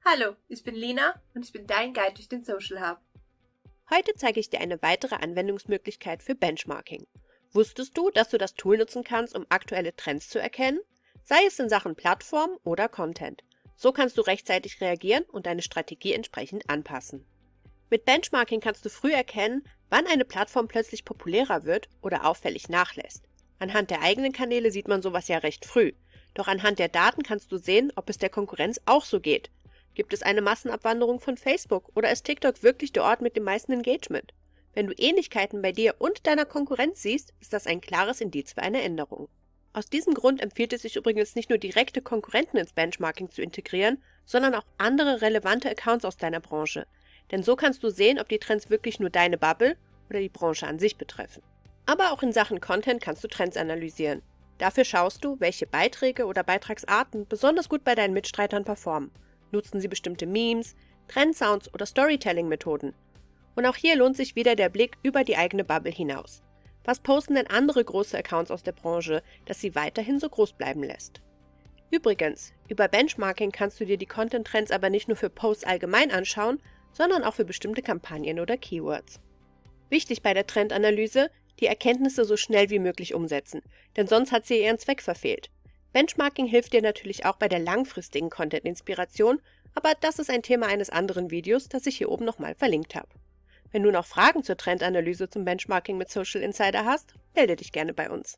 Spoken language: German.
Hallo, ich bin Lina und ich bin dein Guide durch den Social Hub. Heute zeige ich dir eine weitere Anwendungsmöglichkeit für Benchmarking. Wusstest du, dass du das Tool nutzen kannst, um aktuelle Trends zu erkennen? Sei es in Sachen Plattform oder Content. So kannst du rechtzeitig reagieren und deine Strategie entsprechend anpassen. Mit Benchmarking kannst du früh erkennen, wann eine Plattform plötzlich populärer wird oder auffällig nachlässt. Anhand der eigenen Kanäle sieht man sowas ja recht früh. Doch anhand der Daten kannst du sehen, ob es der Konkurrenz auch so geht. Gibt es eine Massenabwanderung von Facebook oder ist TikTok wirklich der Ort mit dem meisten Engagement? Wenn du Ähnlichkeiten bei dir und deiner Konkurrenz siehst, ist das ein klares Indiz für eine Änderung. Aus diesem Grund empfiehlt es sich übrigens nicht nur direkte Konkurrenten ins Benchmarking zu integrieren, sondern auch andere relevante Accounts aus deiner Branche. Denn so kannst du sehen, ob die Trends wirklich nur deine Bubble oder die Branche an sich betreffen. Aber auch in Sachen Content kannst du Trends analysieren. Dafür schaust du, welche Beiträge oder Beitragsarten besonders gut bei deinen Mitstreitern performen. Nutzen sie bestimmte Memes, Trendsounds oder Storytelling-Methoden? Und auch hier lohnt sich wieder der Blick über die eigene Bubble hinaus. Was posten denn andere große Accounts aus der Branche, das sie weiterhin so groß bleiben lässt? Übrigens, über Benchmarking kannst du dir die Content-Trends aber nicht nur für Posts allgemein anschauen, sondern auch für bestimmte Kampagnen oder Keywords. Wichtig bei der Trendanalyse, die Erkenntnisse so schnell wie möglich umsetzen, denn sonst hat sie ihren Zweck verfehlt. Benchmarking hilft dir natürlich auch bei der langfristigen Content-Inspiration, aber das ist ein Thema eines anderen Videos, das ich hier oben nochmal verlinkt habe. Wenn du noch Fragen zur Trendanalyse zum Benchmarking mit Social Insider hast, melde dich gerne bei uns.